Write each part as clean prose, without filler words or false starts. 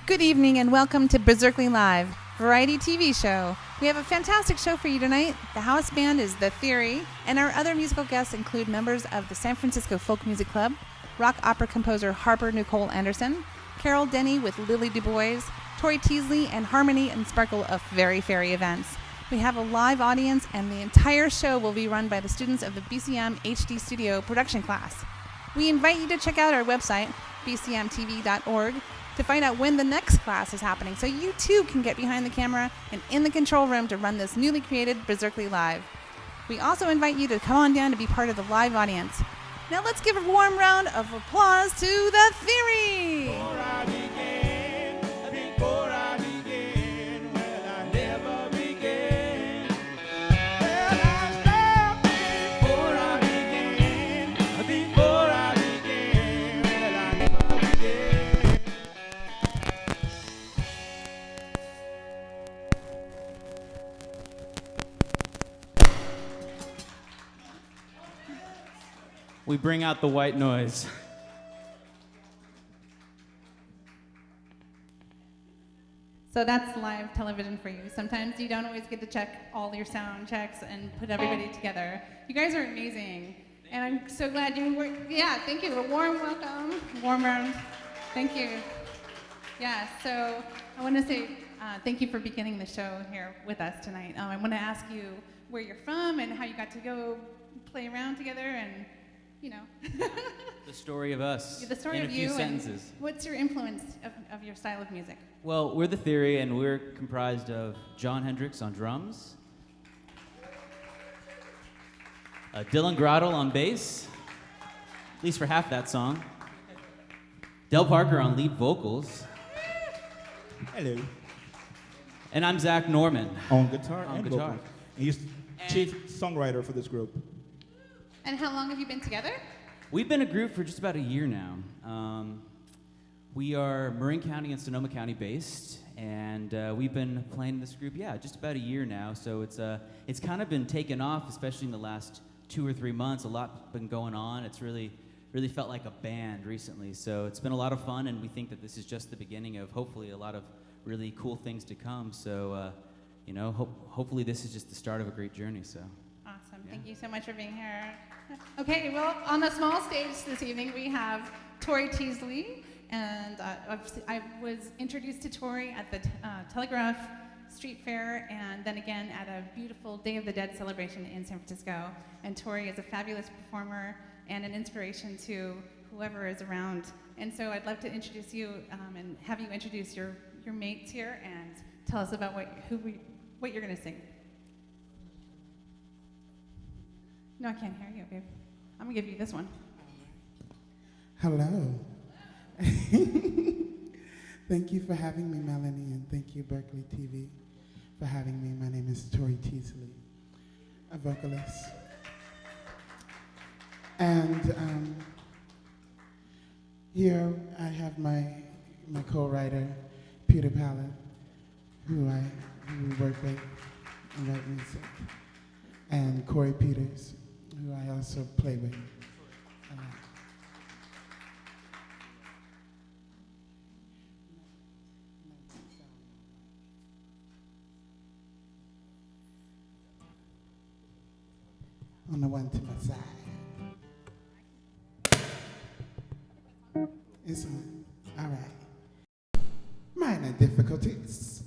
Good evening and welcome to Berzerkeley Live, variety TV show. We have a fantastic show for you tonight. The house band is The Theory, and our other musical guests include members of the San Francisco Folk Music Club, rock opera composer Harper Nicole Anderson, Carrol Denney with Lili Dubois, Tori Teasley, and Harmony and Sparkle of Very Fairy Events. We have a live audience, and the entire show will be run by the students of the BCM HD Studio production class. We invite you to check out our website, bcmtv.org, to find out when the next class is happening, so you too can get behind the camera and in the control room to run this newly created Berzerkeley Live. We also invite you to come on down to be part of the live audience. Now let's give a warm round of applause to The Theory! We bring out the white noise. So that's live television for you. Sometimes you don't always get to check all your sound checks and put everybody together. You guys are amazing. And I'm so glad you were, thank you. A warm welcome, warm round. Thank you. Yeah, so I want to say thank you for beginning the show here with us tonight. I want to ask you where you're from and how you got to go play around together and The story of us. The story in of a few you. sentences. And what's your influence of your style of music? Well, we're The Theory, and we're comprised of John Hendricks on drums, Dylan Grottle on bass, at least for half that song, Del Parker on lead vocals. Hello. And I'm Zach Norman. On guitar On and guitar. vocals. And he's chief songwriter for this group. And how long have you been together? We've been a group for just about a year now. We are Marin County and Sonoma County based, and we've been playing this group, just about a year now. So it's kind of been taken off, especially in the last 2 or 3 months. A lot's been going on. It's really felt like a band recently. So it's been a lot of fun, and we think that this is just the beginning of hopefully a lot of really cool things to come. So hopefully this is just the start of a great journey. So. Awesome. Yeah. Thank you so much for being here. Okay, well, on the small stage this evening, we have Tori Teasley, and I was introduced to Tori at the Telegraph Street Fair, and then again at a beautiful Day of the Dead celebration in San Francisco. And Tori is a fabulous performer and an inspiration to whoever is around. And so I'd love to introduce you and have you introduce your mates here and tell us about what you're going to sing. No, I can't hear you, babe. I'm gonna give you this one. Hello. Thank you for having me, Melanie, and thank you, Berkeley TV, for having me. My name is Tori Teasley, a vocalist. And here I have my co-writer, Peter Pallet, who we work with and write music, and Corey Peters, who I also play with a lot. On the one to my side. It's on. All right. Minor difficulties.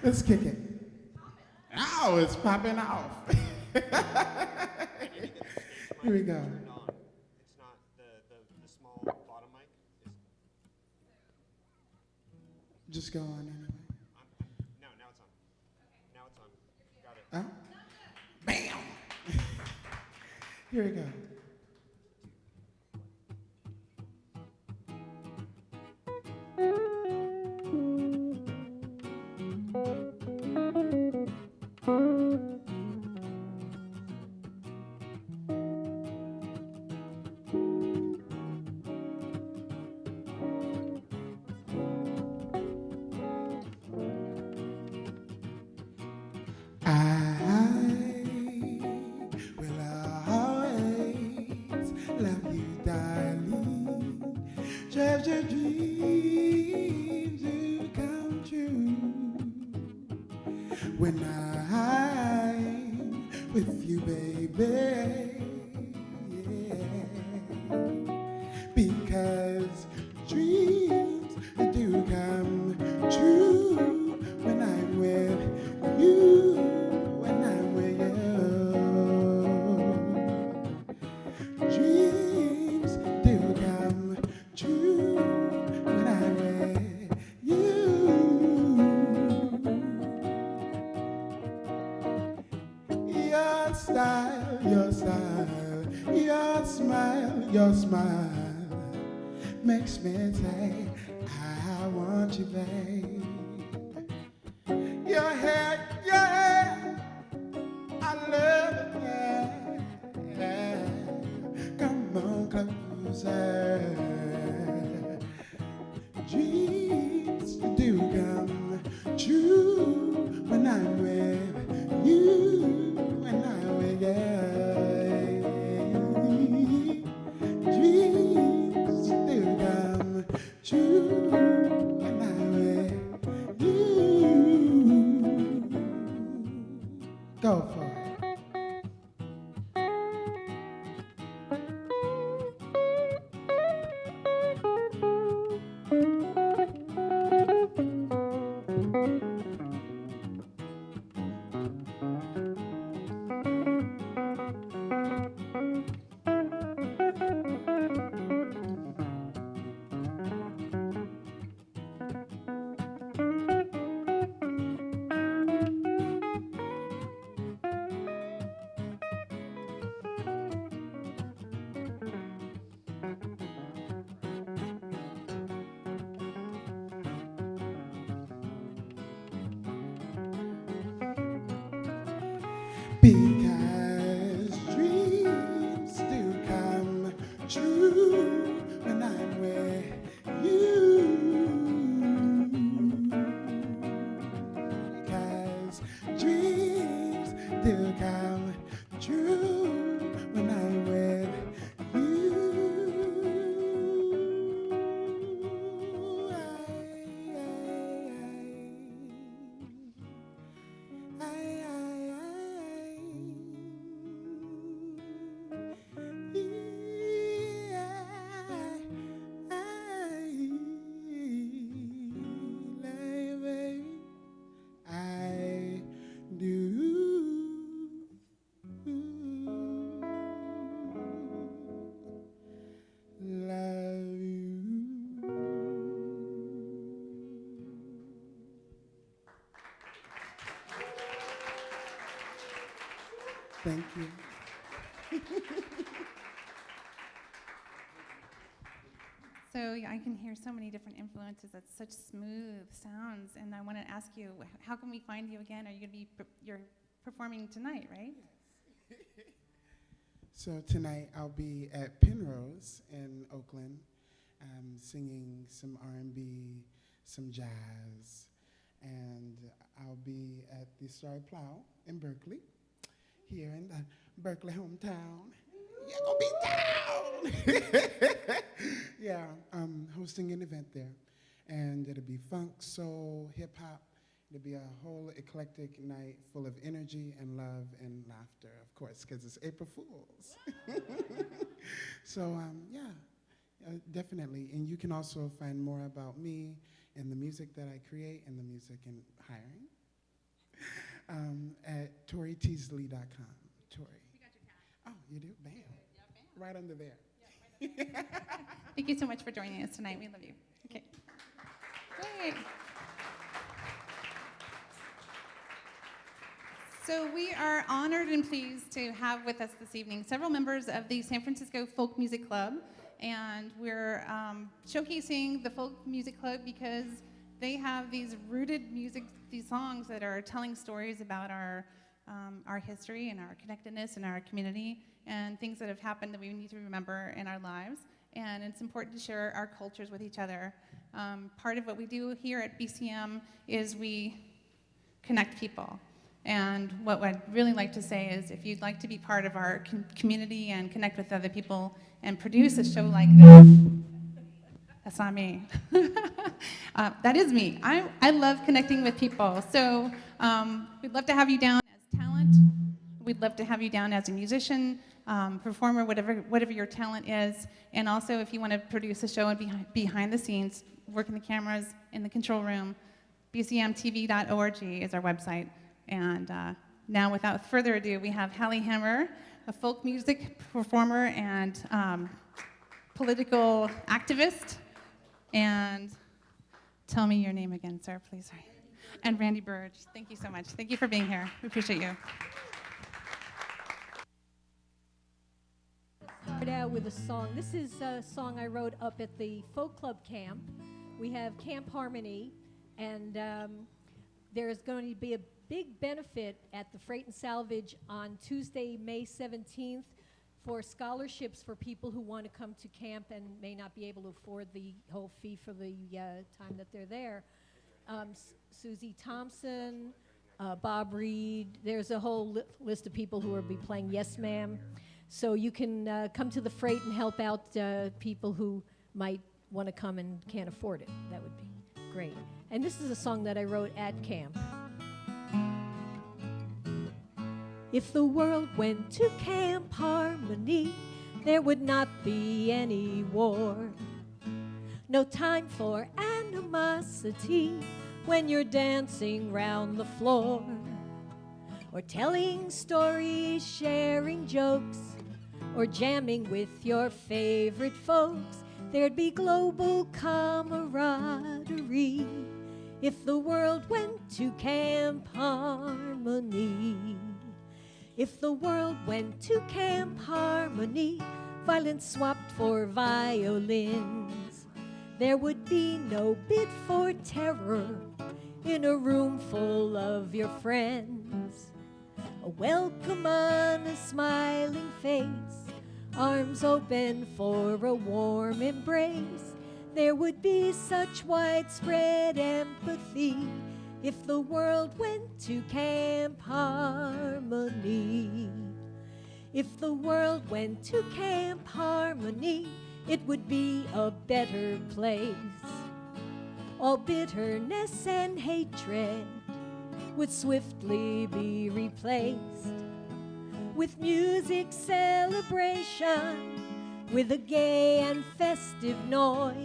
Let's kick it. Ow, it's popping off. Here we go. It's not the small bottom mic. Just go on anyway. Now it's on. Now it's on. Got it. Bam! Here we go. I will always when I'm with you, baby. Yeah. Because dreams do come true when I'm with you, when I'm with you. Dreams do come true when I'm with you. Your style, your style, your smile makes me say, I want you, babe. Your hair, I love it, yeah. Come on closer. Dreams do come true when I'm with you, when I'm with you. Dreams do come true when I'm with you. Go for it. Because dreams do come true when I'm with you. Because dreams do come true when I'm with you. Thank you. So I can hear so many different influences. That's such smooth sounds. And I want to ask you, how can we find you again? Are you going to be, you're performing tonight, right? So tonight I'll be at Penrose in Oakland, singing some R&B, some jazz, and I'll be at the Star Plow in Berkeley, here in the Berkeley hometown. You're gonna be down! Yeah, I'm hosting an event there, and it'll be funk, soul, hip hop. It'll be a whole eclectic night full of energy and love and laughter, of course, because it's April Fools. So, definitely. And you can also find more about me and the music that I create and the music and hiring at ToriTeasley.com. Tori. We got your tag. Oh, you do? Bam. Yeah, bam. Right under there. Yeah, right there. Thank you so much for joining us tonight. We love you. Okay. Great. So we are honored and pleased to have with us this evening several members of the San Francisco Folk Music Club, and we're showcasing the Folk Music Club because they have these rooted music, these songs that are telling stories about our history and our connectedness and our community and things that have happened that we need to remember in our lives. And it's important to share our cultures with each other. Part of what we do here at BCM is we connect people. And what I'd really like to say is if you'd like to be part of our community and connect with other people and produce a show like this, that's not me. That is me. I love connecting with people. So We'd love to have you down as talent. We'd love to have you down as a musician, performer, whatever your talent is. And also, if you want to produce a show and behind the scenes, working the cameras in the control room, bcmtv.org is our website. And now, without further ado, we have Hali Hammer, a folk music performer and political activist. And tell me your name again, sir, please. Sorry. And Randy Berge. Thank you so much. Thank you for being here. We appreciate you. Start out with a song. This is a song I wrote up at the folk club camp. We have Camp Harmony, and there's going to be a big benefit at the Freight and Salvage on Tuesday, May 17th for scholarships for people who want to come to camp and may not be able to afford the whole fee for the time that they're there. Susie Thompson, Bob Reed, there's a whole list of people who will be playing Yes Ma'am. So you can come to the Freight and help out people who might want to come and can't afford it. That would be great. And this is a song that I wrote at camp. If the world went to Camp Harmony, there would not be any war. No time for animosity when you're dancing round the floor, or telling stories, sharing jokes, or jamming with your favorite folks. There'd be global camaraderie if the world went to Camp Harmony. If the world went to Camp Harmony, violence swapped for violins, there would be no bid for terror in a room full of your friends. A welcome on a smiling face, arms open for a warm embrace. There would be such widespread empathy if the world went to Camp Harmony. If the world went to Camp Harmony, it would be a better place. All bitterness and hatred would swiftly be replaced with music celebration, with a gay and festive noise,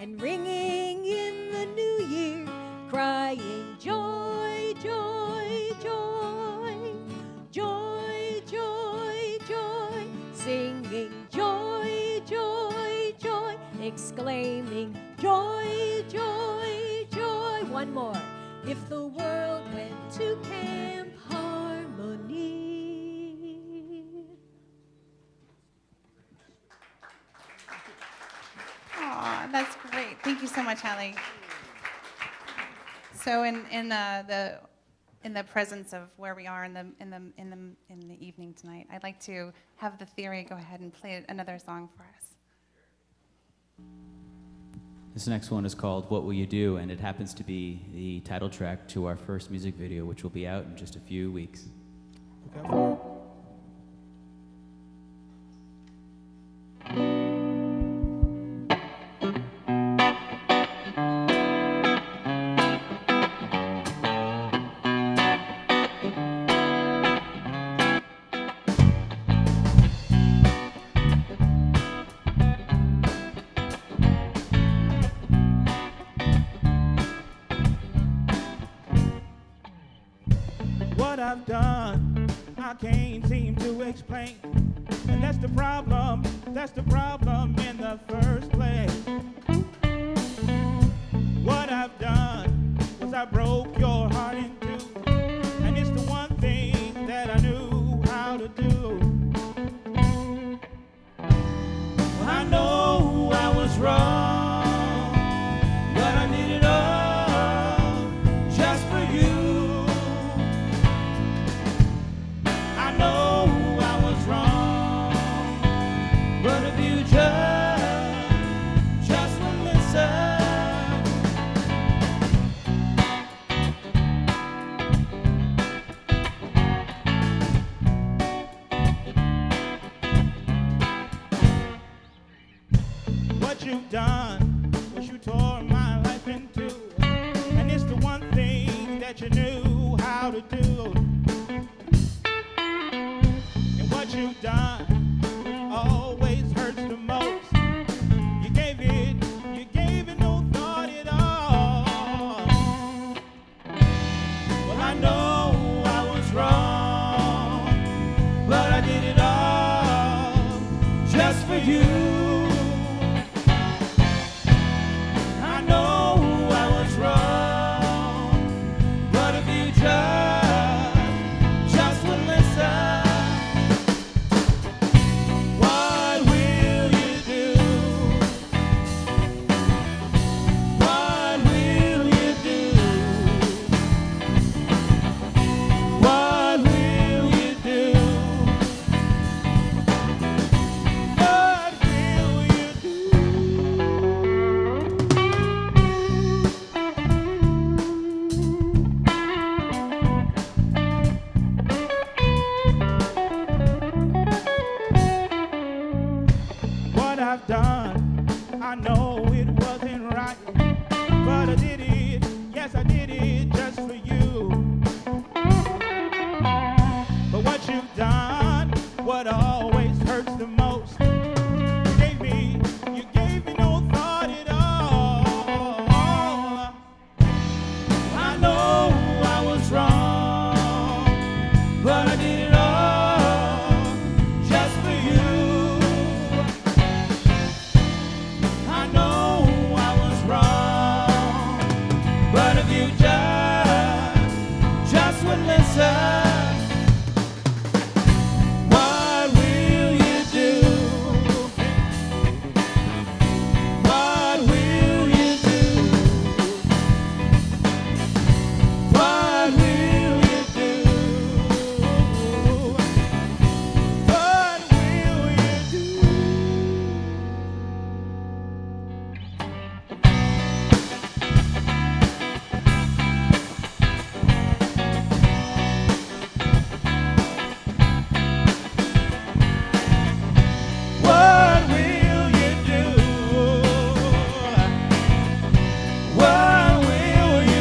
and ringing in the new year, crying joy, joy, joy, joy, joy, joy, singing joy, joy, joy, exclaiming joy, joy, joy. One more. If the world went to Camp Harmony. Aw, that's great. Thank you so much, Hali. So in the presence of where we are in the evening tonight, I'd like to have the Theory go ahead and play another song for us. This next one is called What Will You Do? And it happens to be the title track to our first music video, which will be out in just a few weeks. Look out for it. What I've done, I can't seem to explain. And that's the problem in the first place. What I've done was I broke your heart in two. And it's the one thing that I knew how to do. Well, I know I was wrong, but I did it all just for you. I know I was wrong, but if you you knew how to do. And what you've done always hurts the most. You gave it no thought at all. Well, I know I was wrong, but I did it all just for you. I know I was wrong, but if you just would listen, what will you do? What will you do? What will you do? What will you do? What I've done, I know it wasn't right, but I did it, yes I did it just for you. But what you've done, what always hurts the most, you gave me no thought at all. I know I was wrong, but I did it all just for you. I know I was wrong, but if you just would listen, what will you do? What will you do? What will you do? What will you do? What will you do? What will you do?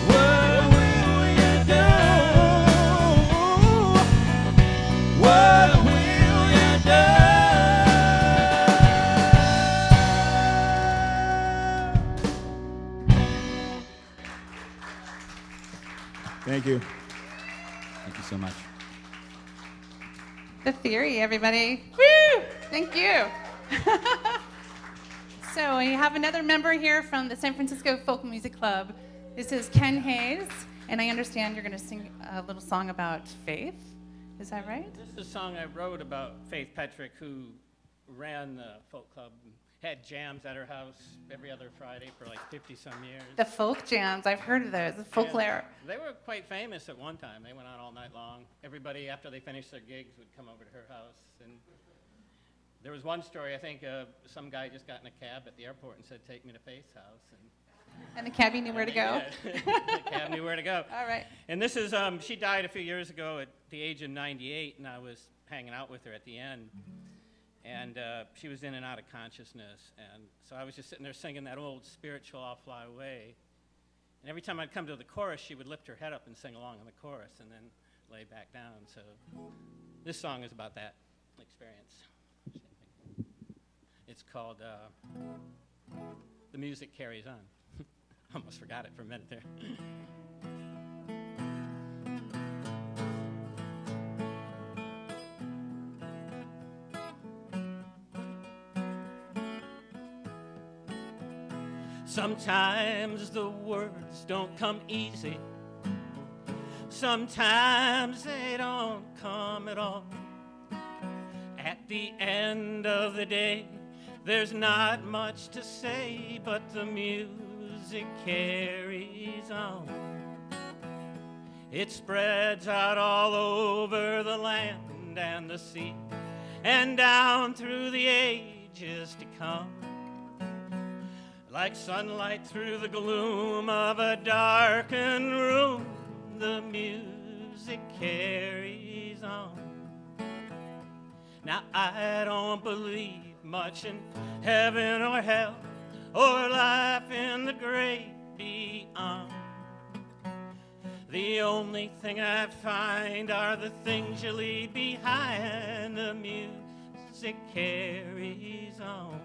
What will you do? What will you do? Thank you. Thank you so much. The Theory, everybody. Woo! Thank you. So we have another member here from the San Francisco Folk Music Club. This is Ken Hayes, and I understand you're going to sing a little song about faith. Is that right? This is a song I wrote about Faith Petrick, who ran the folk club, had jams at her house every other Friday for like 50-some years. The folk jams, I've heard of those, the folklore. And they were quite famous at one time. They went on all night long. Everybody, after they finished their gigs, would come over to her house. And there was one story, I think some guy just got in a cab at the airport and said, "Take me to Faith's house." And the cabbie knew where to go. The cab knew where to go. All right. And this is, she died a few years ago at the age of 98, and I was hanging out with her at the end. And she was in and out of consciousness. And so I was just sitting there singing that old spiritual "I'll Fly Away." And every time I'd come to the chorus, she would lift her head up and sing along on the chorus and then lay back down. So this song is about that experience. It's called "The Music Carries On." Almost forgot it for a minute there. Sometimes the words don't come easy. Sometimes they don't come at all. At the end of the day, there's not much to say, but the music carries on. It spreads out all over the land and the sea, and down through the ages to come. Like sunlight through the gloom of a darkened room, the music carries on. Now I don't believe much in heaven or hell, or life in the great beyond. The only thing I find are the things you leave behind. The music carries on.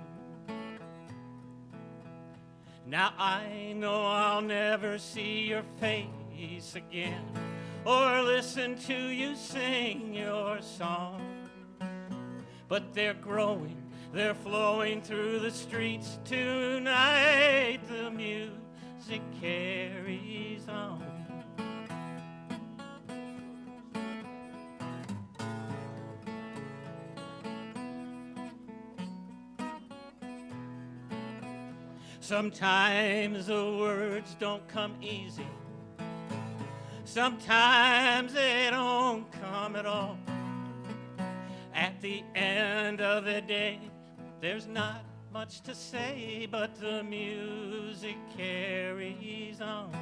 Now I know I'll never see your face again, or listen to you sing your song. But they're growing, they're flowing through the streets tonight. The music carries on. Sometimes the words don't come easy. Sometimes they don't come at all. At the end of the day, there's not much to say, but the music carries on.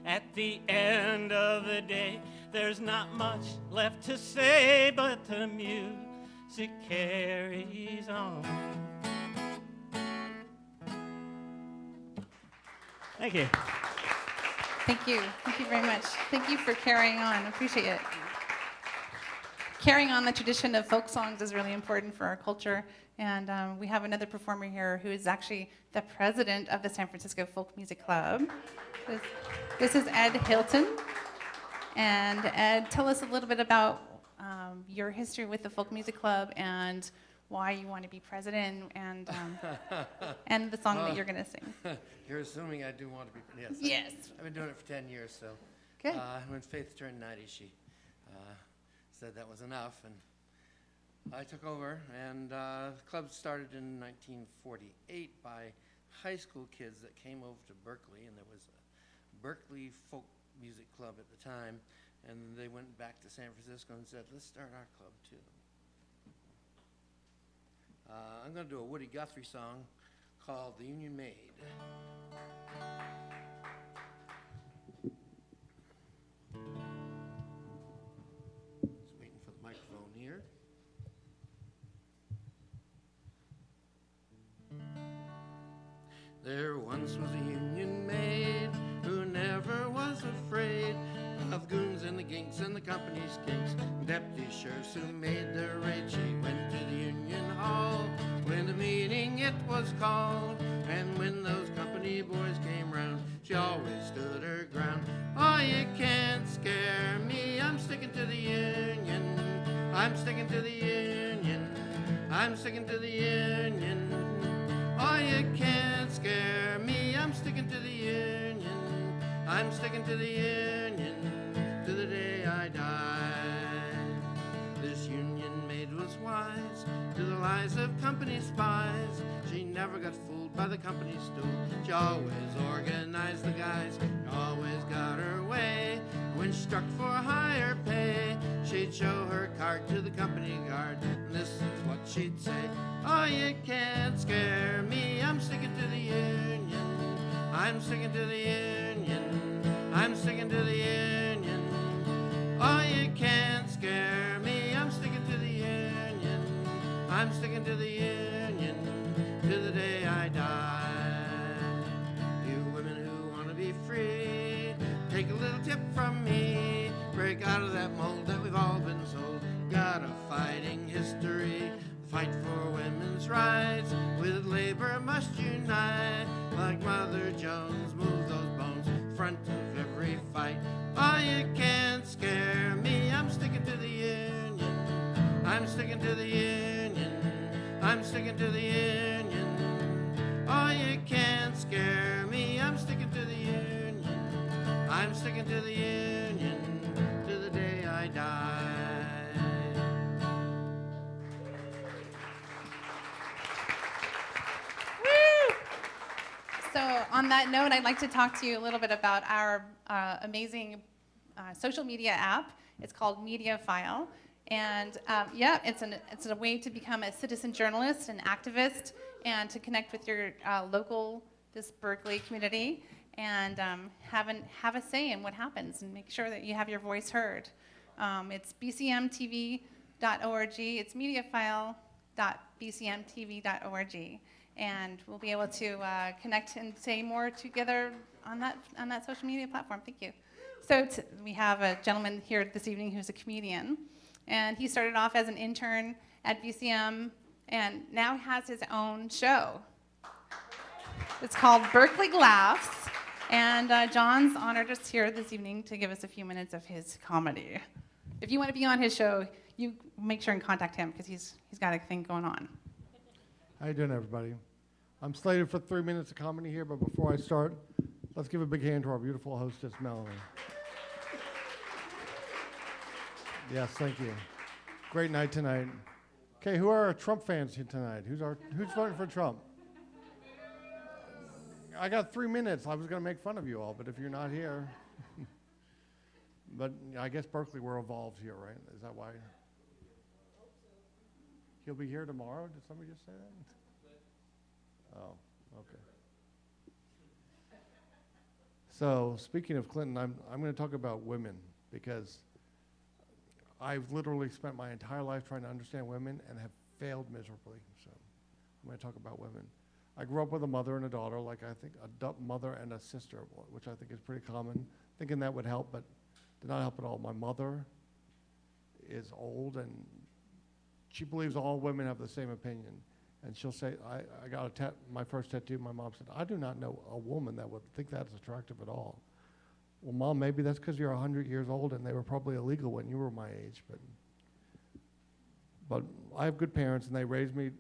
At the end of the day, there's not much left to say, but the music carries on. Thank you. Thank you. Thank you very much. Thank you for carrying on. Appreciate it. Carrying on the tradition of folk songs is really important for our culture. And we have another performer here who is actually the president of the San Francisco Folk Music Club. This is Ed Hilton. And Ed, tell us a little bit about your history with the Folk Music Club and why you want to be president and the song that you're going to sing. You're assuming I do want to be, yes. Yes. I've been doing it for 10 years, so. Good. When Faith turned 90, she said that was enough, and I took over, and the club started in 1948 by high school kids that came over to Berkeley, and there was a Berkeley Folk Music Club at the time, and they went back to San Francisco and said, let's start our club too. I'm going to do a Woody Guthrie song called The Union Maid. Just waiting for the microphone here. There once was a Union maid who never was afraid of goons and the ginks and the company's kinks, deputy sheriffs who made their raid. She went to the Union Hall when the meeting it was called, and when those company boys came round, she always stood her ground. Oh, you can't scare me, I'm sticking to the Union, I'm sticking to the Union, I'm sticking to the Union. Oh, you can't scare me, I'm sticking to the Union, I'm sticking to the Union, to the day I die. This Union maid was wise to the lies of company spies. She never got fooled by the company stool. She always organized the guys, always got her way. When she struck for higher pay, she'd show her card to the company guard, and this is what she'd say. Oh, you can't scare me, I'm sticking to the Union, I'm sticking to the Union, I'm sticking to the Union. Oh, you can't scare me, I'm sticking to the Union, I'm sticking to the Union, to the day I die. You women who want to be free, take a little tip from me. Break out of that mold that we've all been sold. Got a fighting history, fight for women's rights. With labor must unite, like Mother Jones, move those bones, front of every fight. Oh, you can't scare me, I'm sticking to the Union, I'm sticking to the Union, I'm sticking to the Union. Oh, you can't scare me, I'm sticking to the Union, I'm sticking to the Union, to the day I die. So on that note, I'd like to talk to you a little bit about our amazing social media app. It's called MediaFile. And it's a way to become a citizen journalist, an activist, and to connect with your this Berkeley community, and have a say in what happens and make sure that you have your voice heard. It's bcmtv.org. It's mediafile.bcmtv.org. and we'll be able to connect and say more together on that social media platform. Thank you. So we have a gentleman here this evening who's a comedian, and he started off as an intern at BCM, and now has his own show. It's called Berkeley Laughs, and John's honored us here this evening to give us a few minutes of his comedy. If you want to be on his show, you make sure and contact him, because he's got a thing going on. How you doing, everybody? I'm slated for 3 minutes of comedy here, but before I start, let's give a big hand to our beautiful hostess, Melanie. Yes, thank you. Great night tonight. Okay, who are our Trump fans here tonight? Who's voting for Trump? I got 3 minutes. I was going to make fun of you all, but if you're not here. But I guess Berkeley, we're evolved here, right? Is that why? He'll be here tomorrow? Did somebody just say that? Oh, okay. So speaking of Clinton, I'm going to talk about women, because I've literally spent my entire life trying to understand women and have failed miserably. So I'm going to talk about women. I grew up with a mother and a daughter, like I think a mother and a sister, which I think is pretty common. Thinking that would help, but did not help at all. My mother is old, and she believes all women have the same opinion. And she'll say, I got my first tattoo, my mom said, I do not know a woman that would think that's attractive at all. Well, Mom, maybe that's because you're 100 years old and they were probably illegal when you were my age. But I have good parents, and they raised me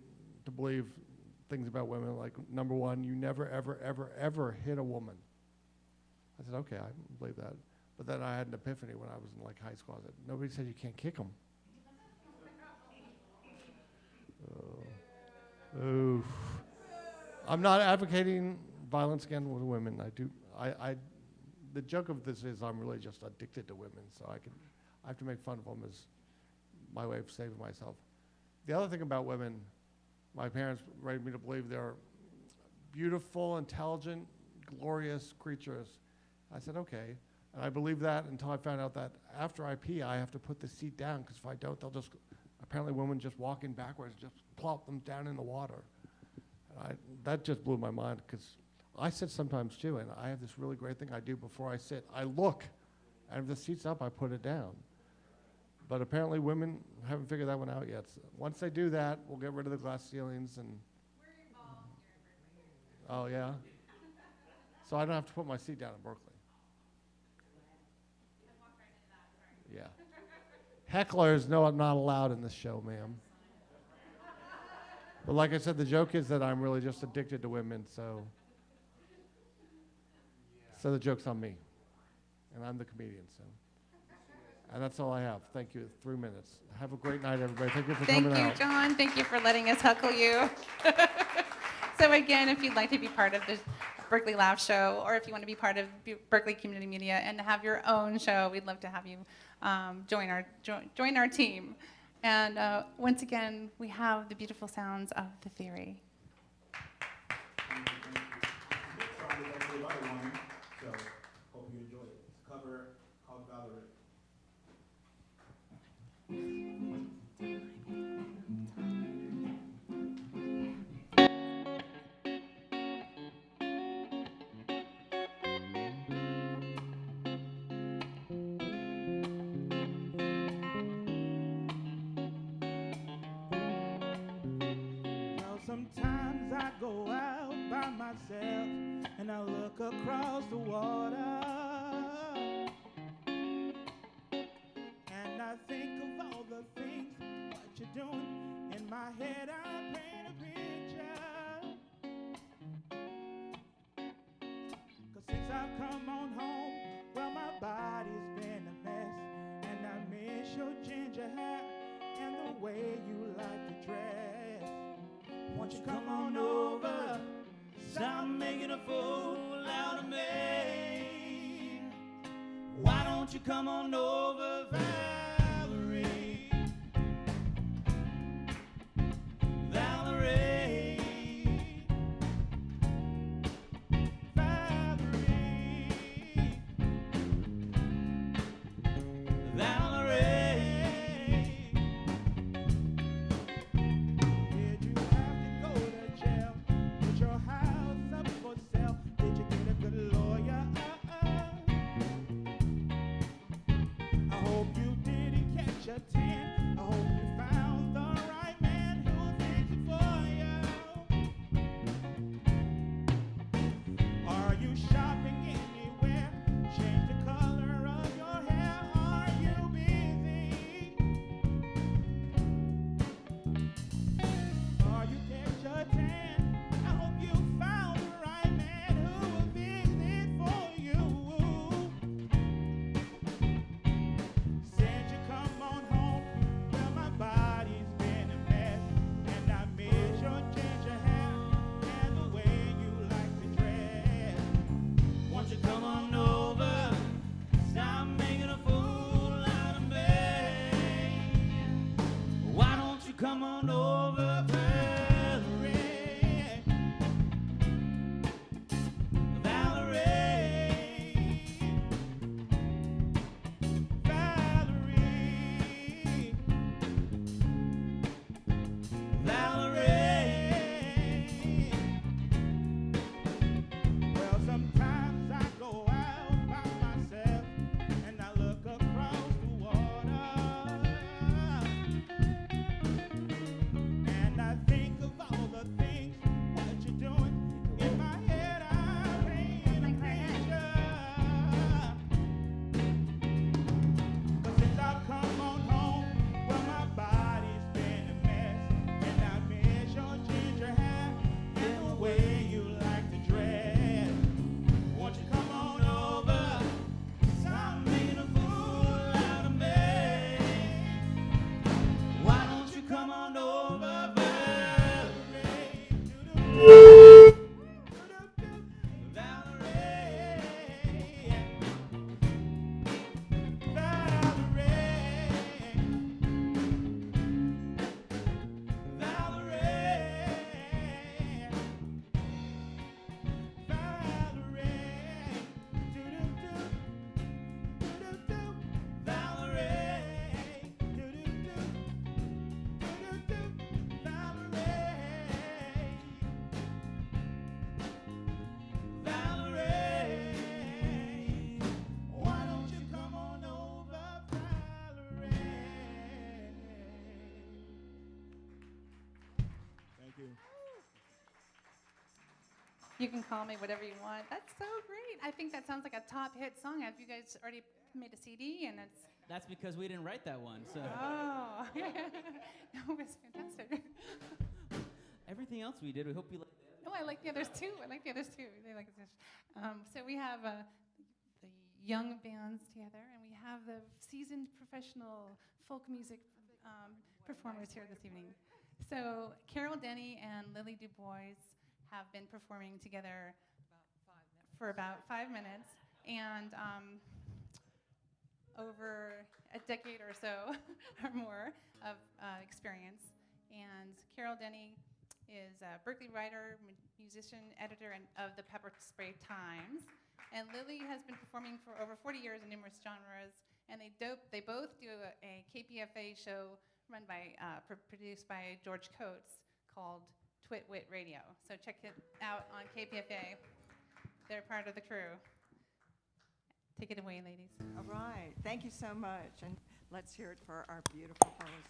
to believe things about women, like, number one, you never, ever, ever, ever hit a woman. I said, okay, I believe that. But then I had an epiphany when I was in high school. I said, nobody said you can't kick them. Oof. I'm not advocating violence against women. The joke of this is I'm really just addicted to women, so I have to make fun of them as my way of saving myself. The other thing about women, my parents raised me to believe they're beautiful, intelligent, glorious creatures. I said, okay. And I believed that until I found out that after I pee, I have to put the seat down, because if I don't, apparently women just walking backwards, just plop them down in the water. And that just blew my mind, because I sit sometimes too, and I have this really great thing I do before I sit. I look, and if the seat's up, I put it down. But apparently women haven't figured that one out yet. So once they do that, we'll get rid of the glass ceilings. And we're involved here in Berkeley. Oh, yeah? So I don't have to put my seat down in Berkeley. Yeah. Hecklers, no, I'm not allowed in this show, ma'am. But like I said, the joke is that I'm really just addicted to women, so the joke's on me. And I'm the comedian, so. And that's all I have. Thank you. 3 minutes. Have a great night, everybody. Thank you for coming out. Thank you, John. Thank you for letting us heckle you. So again, if you'd like to be part of the Berkeley Laugh Show, or if you want to be part of Berkeley Community Media and have your own show, we'd love to have you join our team. And once again, we have the beautiful sounds of The Theory. So hope you enjoy it. It's a cover called Valerie. Sometimes I go out by myself and I look across the water, and I think of all the things what you're doing. In my head I paint a picture, 'cause since I've come on home, well, my body's been a mess, and I miss your ginger hair and the way you like to dress. Won't you come on over, stop making a fool out of me. Why don't you come on over, Valerie? Valerie. Valerie. Valerie. Did you have to go to jail You can call me whatever you want. That's so great. I think that sounds like a top hit song. Have you guys already made a CD? And it's. That's because we didn't write that one. So. Oh, no, it was fantastic. Everything else we did, we hope you like that. Oh, I like the others too. They like this. So we have the young bands together, and we have the seasoned professional folk music performers here this evening. So Carrol, Denny, and Lili Dubois have been performing together for about 5 minutes, and over a decade or so or more of experience. And Carrol Denney is a Berkeley writer, musician, editor of the Pepper Spray Times. And Lili has been performing for over 40 years in numerous genres, and they both do a KPFA show run by, produced by George Coates called Twit Wit Radio. So check it out on KPFA. They're part of the crew. Take it away, ladies. All right. Thank you so much. And let's hear it for our beautiful host.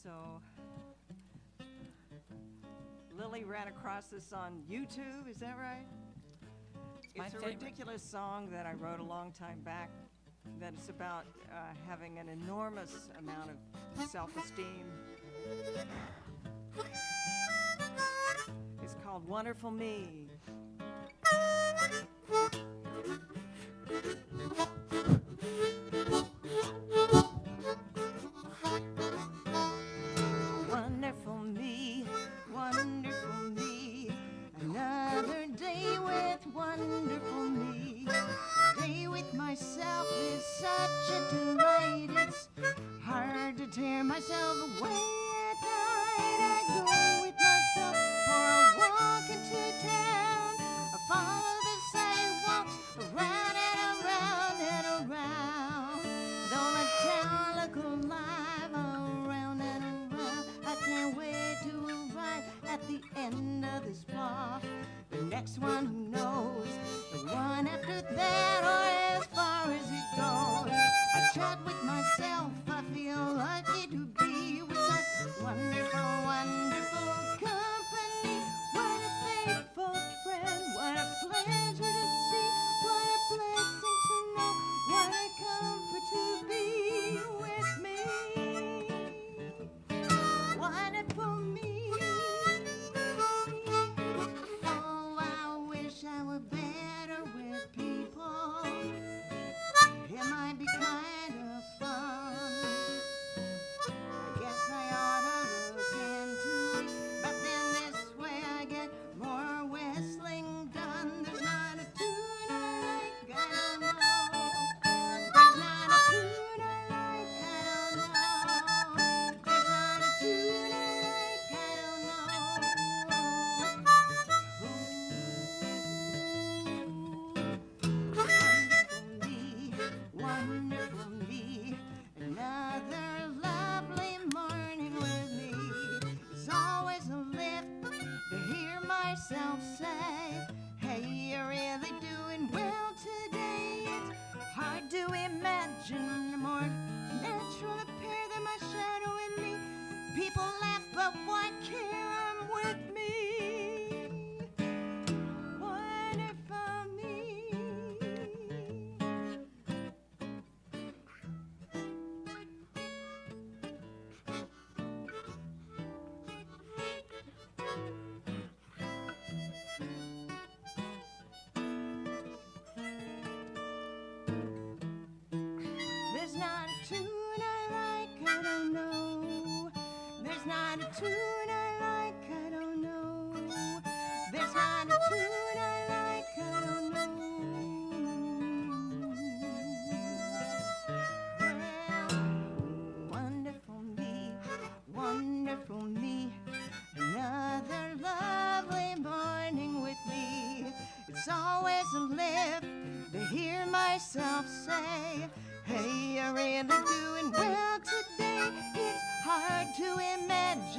So, Lili ran across this on YouTube, is that right? It's a ridiculous song that I wrote a long time back. That it's about having an enormous amount of self-esteem. It's called Wonderful Me. Wonderful me, wonderful me. Another day with wonderful me. Day with myself is such a delight. It's hard to tear myself away at night. I go with myself for a walk into town. I follow the sidewalks around and around and around. Though the town look alive around and around, I can't wait to arrive at the end of this block. The next one who knows, the one after that, or as far as it goes. I chat with myself, I feel lucky to be with such wonderful, wonderful company. What a faithful friend, what a pleasure to see, what a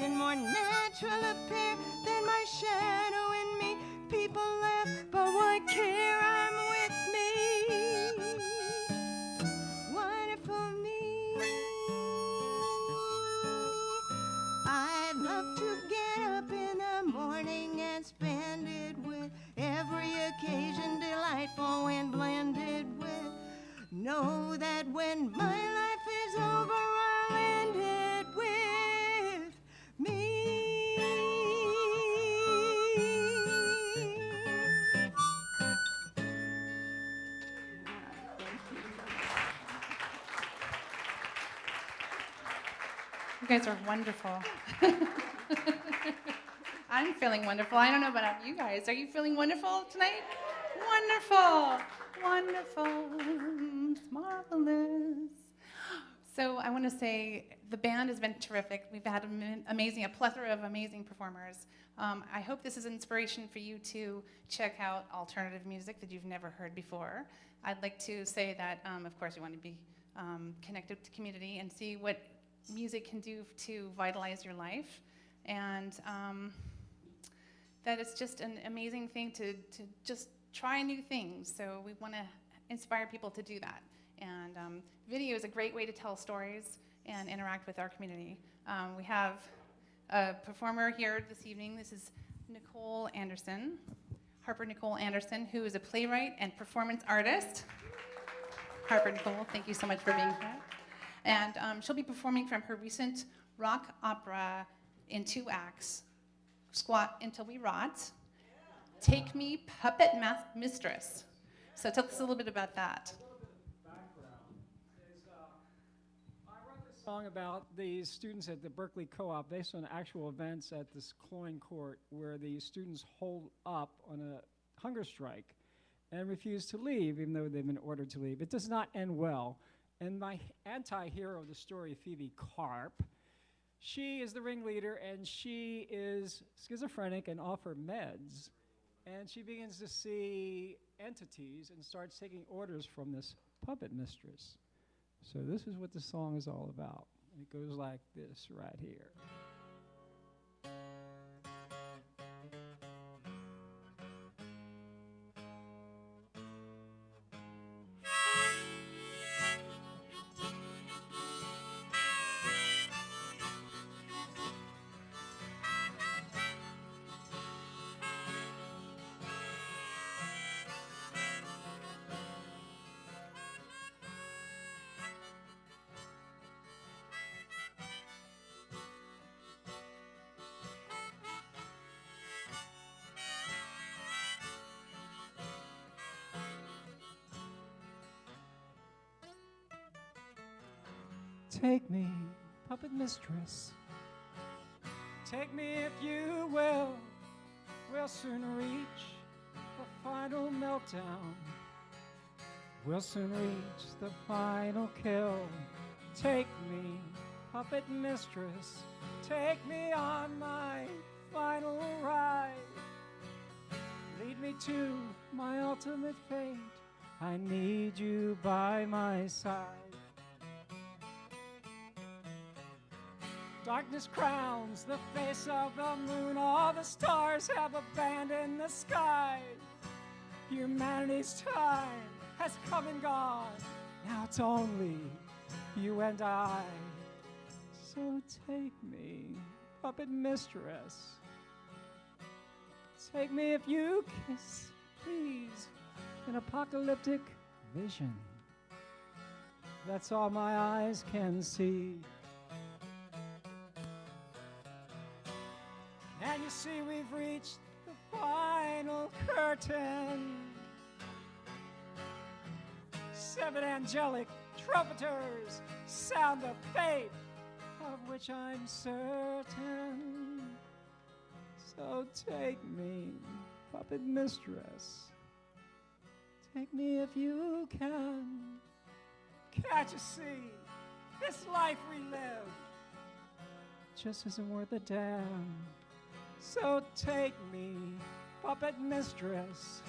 and more natural appear than my shadow in me. People laugh, but what care? I'm with me. Wonderful me. I'd love to get up in the morning and spend it with every occasion delightful when blended with. Know that when my life is over, I'll end it with me. You guys are wonderful. I'm feeling wonderful. I don't know about you guys. Are you feeling wonderful tonight? Wonderful. Wonderful. It's marvelous. So I want to say the band has been terrific. We've had a plethora of amazing performers. I hope this is inspiration for you to check out alternative music that you've never heard before. I'd like to say that, of course, you want to be connected to community and see what music can do to vitalize your life. And that it's just an amazing thing to just try new things. So we want to inspire people to do that. And video is a great way to tell stories and interact with our community. We have a performer here this evening. This is Nicole Anderson, Harper Nicole Anderson, who is a playwright and performance artist. Harper Nicole, thank you so much for being here. And she'll be performing from her recent rock opera in 2 acts, Squat Until We Rot, Take Me, Puppet Mistress. So tell us a little bit about that. I wrote this song about the students at the Berkeley Co-op based on actual events at this cloying court where the students hold up on a hunger strike and refuse to leave even though they've been ordered to leave. It does not end well. And my anti-hero of the story, Phoebe Carp, she is the ringleader, and she is schizophrenic and off her meds. And she begins to see entities and starts taking orders from this puppet mistress. So this is what the song is all about. It goes like this right here. Take me, puppet mistress. Take me if you will. We'll soon reach the final meltdown. We'll soon reach the final kill. Take me, puppet mistress. Take me on my final ride. Lead me to my ultimate fate. I need you by my side. Darkness crowns the face of the moon. All the stars have abandoned the sky. Humanity's time has come and gone. Now it's only you and I. So take me, puppet mistress. Take me if you kiss, please, an apocalyptic vision. That's all my eyes can see. And you see we've reached the final curtain. 7 angelic trumpeters sound the fate of which I'm certain. So take me, puppet mistress. Take me if you can. Can't you see this life we live just isn't worth a damn? So take me, puppet mistress.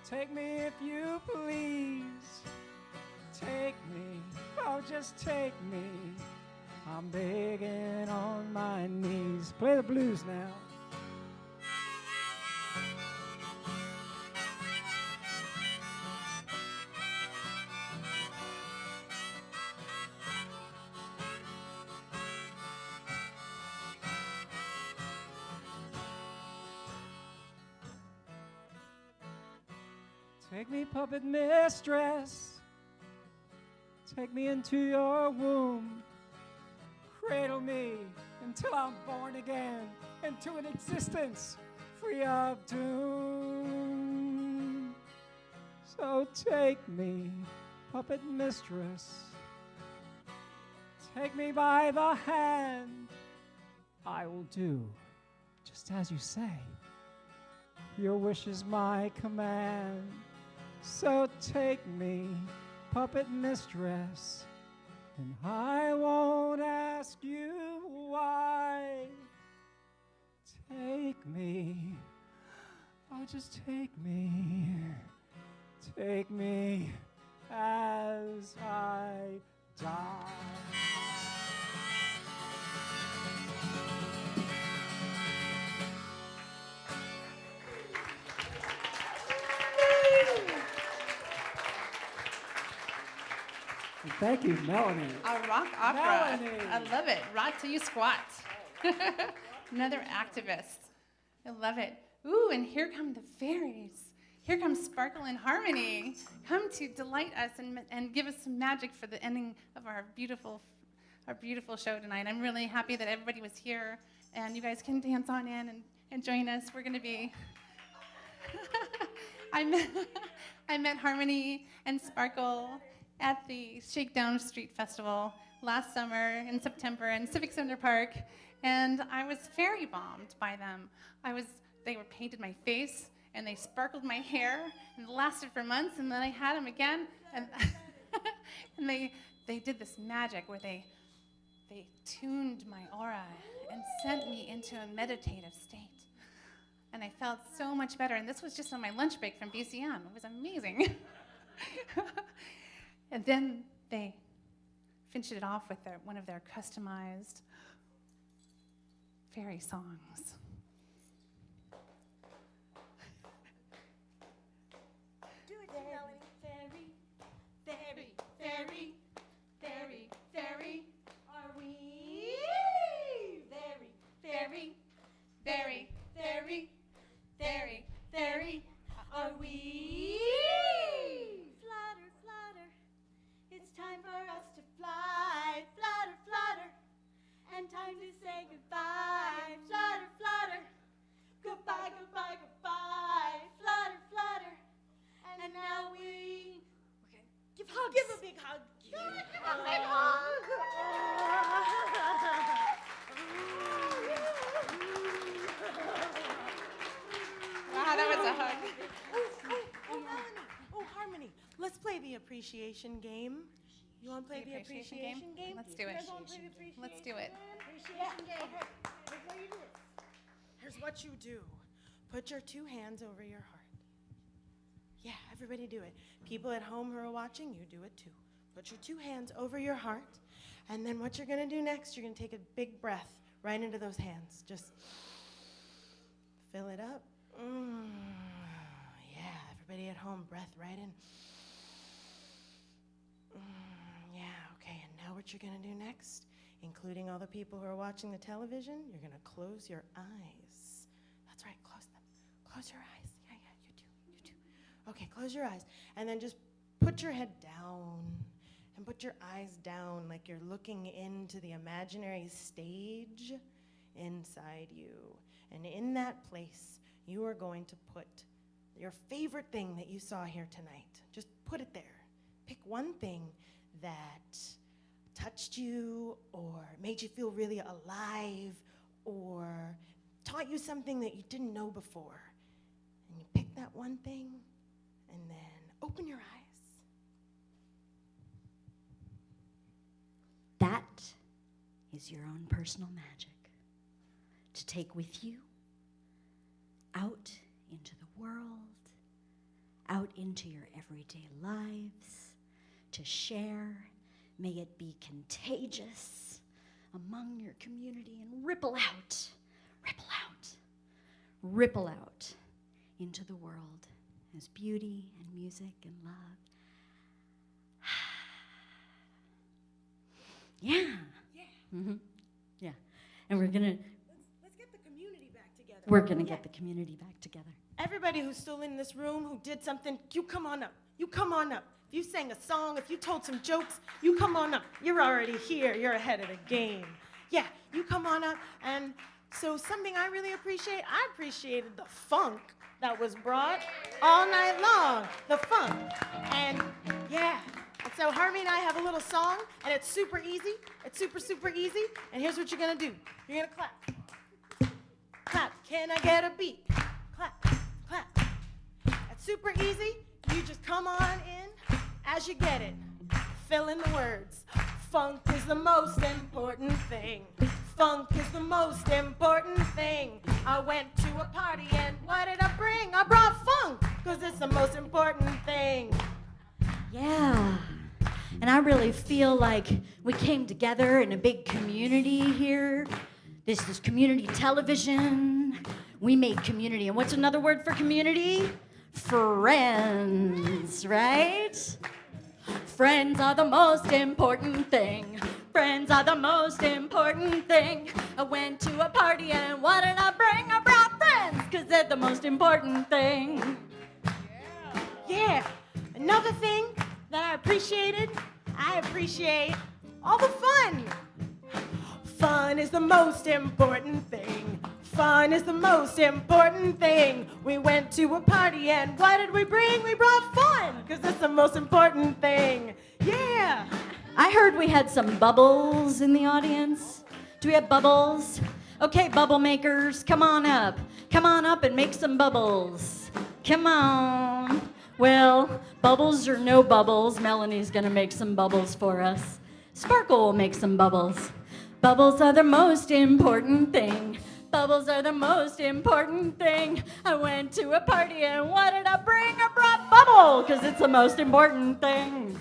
Take me if you please. Take me, oh just take me. I'm begging on on my knees. Play the blues now. Take me, puppet mistress, take me into your womb, cradle me until I'm born again into an existence free of doom. So take me, puppet mistress, take me by the hand, I will do just as you say. Your wish is my command. So take me, puppet mistress, and I won't ask you why. Take me, oh just take me as I die. Thank you, Melanie. A rock opera. Melanie. I love it. Rock till you squat. Another activist. I love it. Ooh, and here come the fairies. Here comes Sparkle and Harmony. Come to delight us and give us some magic for the ending of our beautiful show tonight. I'm really happy that everybody was here, and you guys can dance on in and join us. We're going to be... I met Harmony and Sparkle at the Shakedown Street Festival last summer in September in Civic Center Park, and I was fairy bombed by them. They were painted my face, and they sparkled my hair, and it lasted for months, and then I had them again, and and they did this magic where they tuned my aura and sent me into a meditative state. And I felt so much better, and this was just on my lunch break from BCM. It was amazing. And then they finished it off with one of their customized fairy songs. Do it, Melanie. Fairy, fairy, fairy, fairy, fairy. Are we? Very, very, very, very, very, very. Are we? Flutter, flutter. It's time for us to fly. Flutter, flutter. And time to say goodbye. Flutter, flutter. Goodbye, goodbye, goodbye. Flutter, flutter. And now we... Okay. Give hugs. Give a big hug. Give a big hug. Wow, that was a hug. Oh, Melanie. Oh, Harmony. Let's play the appreciation game. You want to play the appreciation game? Let's do it. Let's do it. Appreciation game. Before you do this, here's what you do. Put your two hands over your heart. Yeah, everybody do it. People at home who are watching, you do it too. Put your two hands over your heart, and then what you're going to do next, you're going to take a big breath right into those hands. Just fill it up. Yeah, everybody at home, breath right in. Yeah, okay, and now what you're going to do next, including all the people who are watching the television, you're going to close your eyes. That's right, close them. Close your eyes. Yeah, you do. Okay, close your eyes. And then just put your head down and put your eyes down like you're looking into the imaginary stage inside you. And in that place, you are going to put your favorite thing that you saw here tonight. Just put it there. Pick one thing that touched you or made you feel really alive or taught you something that you didn't know before. And you pick that one thing and then open your eyes. That is your own personal magic to take with you out into the world, out into your everyday lives, to share. May it be contagious, among your community and ripple out, ripple out, ripple out into the world as beauty and music and love. Yeah. Mm-hmm. Yeah. And we're gonna. Let's get the community back together. We're gonna get the community back together. Everybody who's still in this room who did something, you come on up. You come on up. If you sang a song, if you told some jokes, you come on up. You're already here. You're ahead of the game. Yeah, you come on up. And so something I really appreciate, I appreciated the funk that was brought all night long. The funk. And yeah. And so Harvey and I have a little song, and it's super easy. It's super, super easy. And here's what you're gonna do. You're gonna clap. Clap. Can I get a beat? Clap, clap. It's super easy. You just come on in as you get it. Fill in the words. Funk is the most important thing. Funk is the most important thing. I went to a party and what did I bring? I brought funk, because it's the most important thing. Yeah. And I really feel like we came together in a big community here. This is community television. We made community. And what's another word for community? Friends, right? Friends are the most important thing. Friends are the most important thing. I went to a party and what did I bring? I brought friends, because they're the most important thing. Yeah. Another thing that I appreciate all the fun. Fun is the most important thing. Fun is the most important thing. We went to a party and what did we bring? We brought fun, because that's the most important thing. Yeah. I heard we had some bubbles in the audience. Do we have bubbles? Okay, bubble makers, come on up. Come on up and make some bubbles. Come on. Well, bubbles or no bubbles, Melanie's gonna make some bubbles for us. Sparkle will make some bubbles. Bubbles are the most important thing. Bubbles are the most important thing. I went to a party and what did I bring? I brought bubble, because it's the most important thing.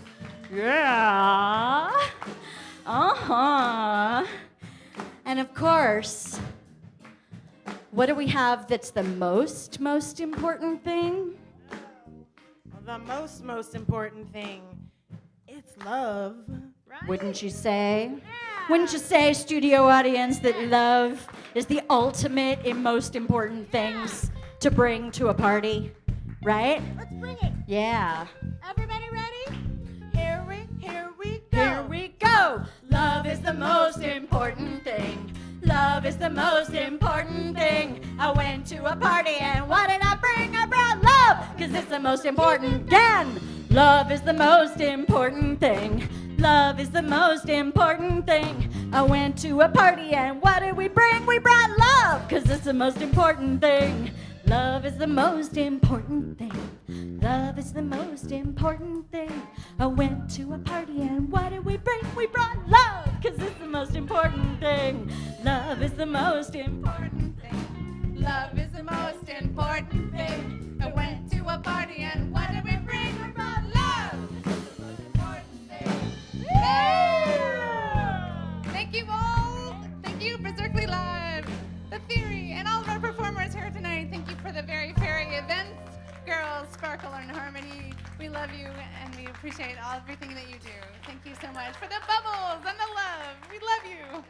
Yeah. Uh-huh. And of course, what do we have that's the most important thing? The most important thing, it's love, right? Wouldn't you say? Yeah. Wouldn't you say, studio audience, that love is the ultimate and most important things to bring to a party, right? Let's bring it. Yeah. Everybody ready? Here we go. Here we go. Love is the most important thing. Love is the most important thing. I went to a party and what did I bring? I brought love, because it's the most important. Again, love is the most important thing. Love is the most important thing. I went to a party and what did we bring? We brought love, because it's the most important thing. Love is the most important thing. Love is the most important thing. I went to a party and what did we bring? We brought love, because it's the most important thing. Love is the most important thing. Love is the most important thing. I went to a party and what did we bring? We brought love. It's the most important thing. Yeah. Thank you all. Thank you, Berzerkeley Live, The Theory, and all of our performers here tonight. Thank you for the very fairy events. Girls, Sparkle and Harmony, we love you and we appreciate everything that you do. Thank you so much for the bubbles and the love. We love you.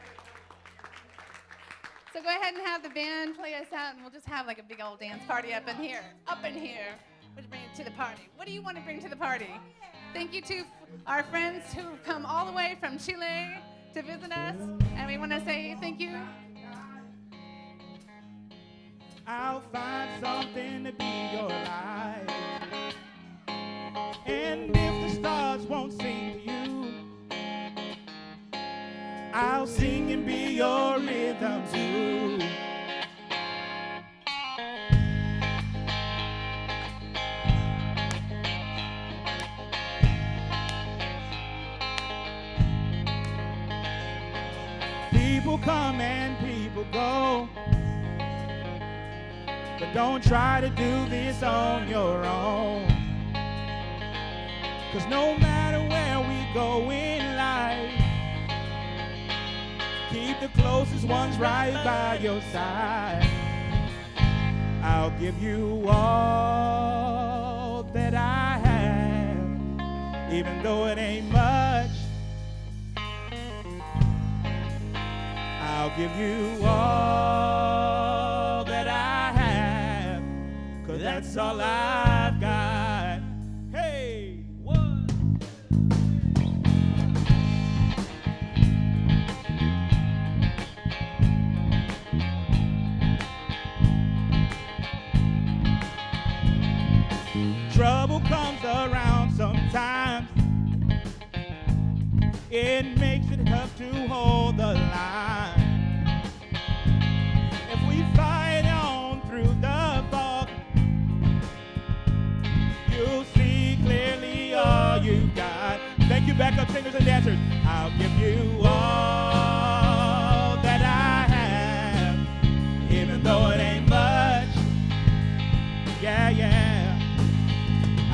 So go ahead and have the band play us out, and we'll just have like a big old dance party up in here. Up in here. We'll bring it to the party. What do you want to bring to the party? Thank you to our friends who've come all the way from Chile to visit us, and we want to say thank you. I'll find something to be your life. And if the stars won't sing to you, I'll sing and be your rhythm too. People come and people go, but don't try to do this on your own. 'Cause no matter where we go in life, keep the closest ones right by your side. I'll give you all that I have, even though it ain't much. I'll give you all that I have, 'cause that's all I've got. Hey, one. Trouble comes around sometimes. It makes it tough to hold the line. If we fight on through the fog, you'll see clearly all you've got. Thank you, backup singers and dancers. I'll give you all that I have, even though it ain't much. Yeah, yeah.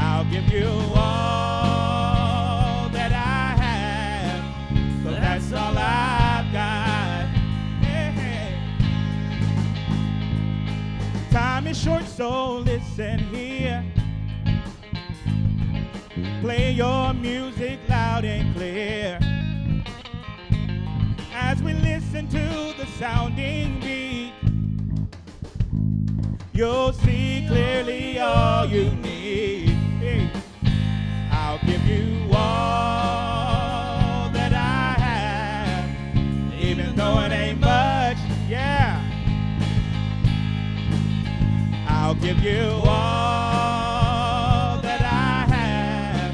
I'll give you all that I have, 'cause that's all I've got. Hey. Time is short, so listen here. Play your music loud and clear. As we listen to the sounding beat, you'll see clearly all you need. Hey. I'll give you all that I have, even though it ain't much. Yeah. I'll give you all that I have,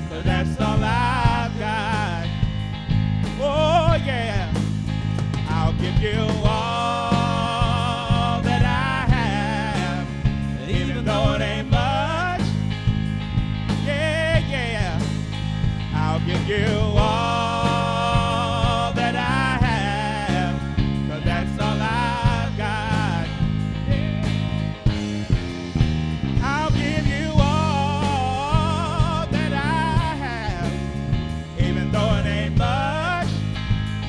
'cause that's all I've got. Oh yeah. I'll give you all that I have, even though it ain't much. Yeah, yeah. I'll give you all that I have, 'cause that's all I've got. Yeah. I'll give you all that I have, even though it ain't much.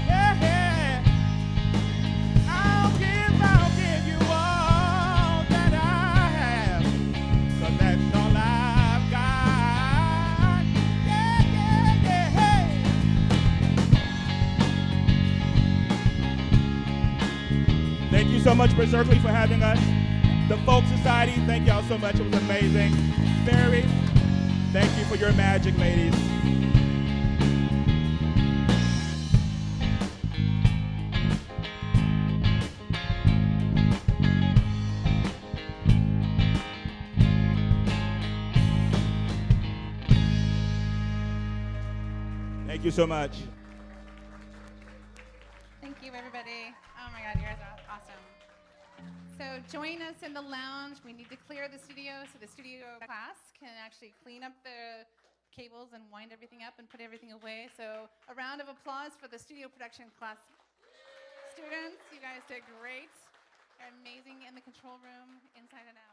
Yeah. I'll give you all that I have, 'cause that's all I've got. Yeah, hey. Thank you so much, Berzerkeley, for having us. The Folk Society, thank y'all so much. It was amazing. Barry, thank you for your magic, ladies. Thank you so much. Thank you, everybody. Oh my God, you guys are awesome. So join us in the lounge. We need to clear the studio so the studio class can actually clean up the cables and wind everything up and put everything away. So a round of applause for the studio production class students. You guys did great. You're amazing in the control room, inside and out.